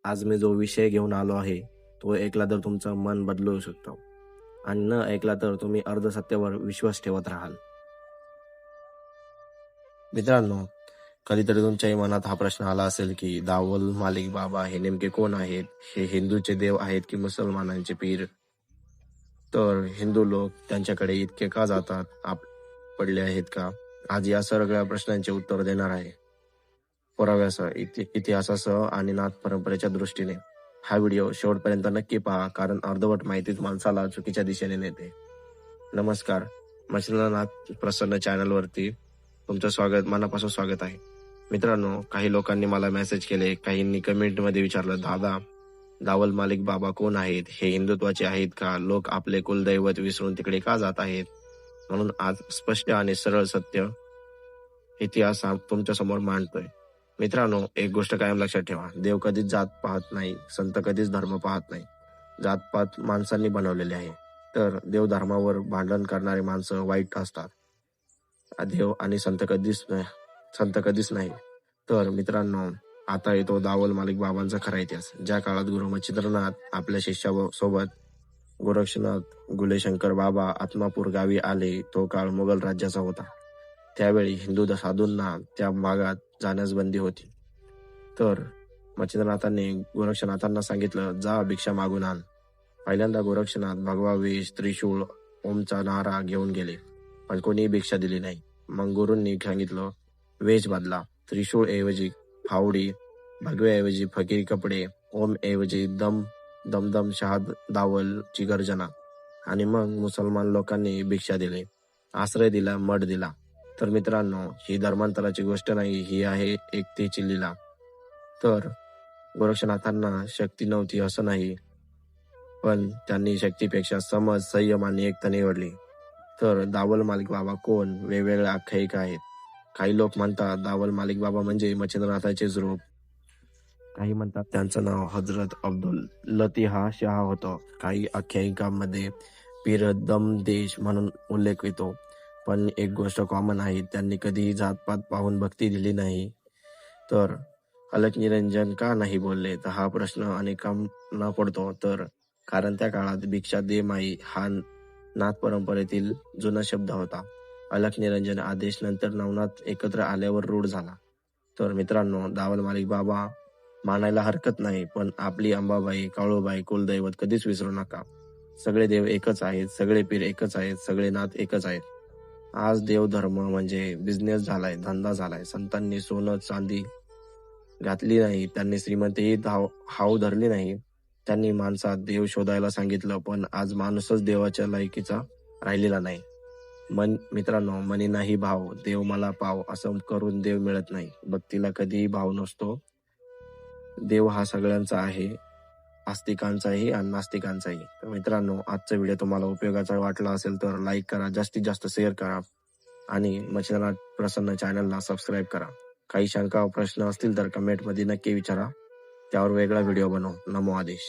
आज मी जो विषय घेऊन आलो आहे तो ऐकला तर तुमचं मन बदलू शकतं आणि न ऐकला तर तुम्ही अर्धसत्यावर विश्वास ठेवत राहाल. मित्रांनो, कधीतरी तुमच्याही मनात हा प्रश्न आला असेल की दावल मालिक बाबा हे नेमके कोण आहेत? हे हिंदूचे देव आहेत की मुसलमानांचे पीर? तर हिंदू लोक त्यांच्याकडे इतके का जातात? पडले आहेत का? आज या सगळ्या प्रश्नांचे उत्तर देणार आहे, पुराव्यासह, इतिहासासह आणि नाथ परंपरेच्या दृष्टीने. हा व्हिडिओ शेवटपर्यंत नक्की पहा, कारण अर्धवट माहितीच माणसाला चुकीच्या दिशेने नेते. नमस्कार, मच्छिंद्रनाथ प्रसन्न चॅनलवरती तुमचं मनापासून स्वागत आहे. मित्रांनो, काही लोकांनी मला मेसेज केले, काहींनी कमेंटमध्ये विचारलं, दादा दावल मालिक बाबा कोण आहेत? हे हिंदुत्वाचे आहेत का? लोक आपले कुलदैवत विसरून तिकडे का जात आहेत? म्हणून आज स्पष्ट आणि सरळ सत्य इतिहास तुमच्या समोर मांडतोय. मित्रांनो, एक गोष्ट कायम लक्षात ठेवा, देव कधीच जात पाहत नाही, संत कधीच धर्म पाहत नाही. जातपात माणसांनी बनवलेले आहे. तर देव धर्मावर भांडण करणारे माणसं वाईट असतात, देव आणि संत कधीच नाही. तर मित्रांनो, आता येतो दावल मालिक बाबांचा खरा इतिहास. ज्या काळात गुरु मच्छिंद्रनाथ आपल्या शिष्यासोबत गोरक्षनाथ गुलेशंकर बाबा आत्मापूर गावी आले, तो काळ मुघल राज्याचा होता. त्यावेळी हिंदू साधूंना त्या भागात जाण्यास बंदी होती. तर मच्छिंद्रनाथांनी गोरक्षनाथांना सांगितलं, जा भिक्षा मागून आण. पहिल्यांदा गोरक्षनाथ भगवा वेश, त्रिशूळ, ओमचा नारा घेऊन गेले, पण कोणीही भिक्षा दिली नाही. मग गुरूंनी सांगितलं, वेश बदला. त्रिशूळ ऐवजी फावडी, भगव्याऐवजी फकीर कपडे, ओम ऐवजी दमदम शहाद दावलची गर्जना. आणि मग मुसलमान लोकांनी भिक्षा दिली, आश्रय दिला, मठ दिला. तर मित्रांनो, ही धर्मांतराची गोष्ट नाही, ही आहे एकतेची लीला. तर गोरक्षनाथांना शक्ती नव्हती असं नाही, पण त्यांनी शक्तीपेक्षा समज, संयम आणि एकता निवडली. तर दावल मालिक बाबा कोण? वेगवेगळ्या आख्यायिका आहेत. काही लोक म्हणतात दावल मालिक बाबा म्हणजे मच्छिंद्रनाथाचेच रूप. काही म्हणतात त्यांचं नाव हजरत अब्दुल लतिहा शाह होतं. काही आख्यायिकांमध्ये पीर दमदेश म्हणून उल्लेख येतो. पण एक गोष्ट कॉमन आहे, त्यांनी कधीही जातपात पाहून भक्ती दिली नाही. तर अलख निरंजन का नाही बोलले? तर हा प्रश्न अनेकांना पडतो. तर कारण त्या काळात भिक्षा दे माई हा नाथ परंपरेतील जुना शब्द होता. अलख निरंजन आदेश नंतर नवनाथ एकत्र आल्यावर रूढ झाला. तर मित्रांनो, दावल मालिक बाबा मानायला हरकत नाही, पण आपली अंबाबाई, काळूबाई, कुलदैवत कधीच विसरू नका. सगळे देव एकच आहेत, सगळे पीर एकच आहेत, सगळे नाथ एकच आहेत. आज देव धर्म म्हणजे बिझनेस झालाय, धंदा झालाय. संतांनी सोनं चांदी घातली नाही, त्यांनी श्रीमंतीही हाव धरली नाही. त्यांनी माणसात देव शोधायला सांगितलं, पण आज माणूसच देवाच्या लायकीचा राहिलेला नाही. मित्रांनो, मनी नाही भाव, देव मला पाव असं करून देव मिळत नाही. भक्तीला कधीही भाव नसतो. देव हा सगळ्यांचा आहे, आस्तिकांचाही आणि नास्तिकांचाही. तर मित्रांनो, आजचा व्हिडिओ तुम्हाला उपयोगाचा वाटला असेल तर लाईक करा, जास्तीत जास्त शेअर करा आणि मच्छिंद्रनाथ प्रसन्न चॅनलला सबस्क्राईब करा. काही शंका व प्रश्न असतील तर कमेंटमध्ये नक्की विचारा, त्यावर वेगळा व्हिडिओ बनवू. नमो आदेश.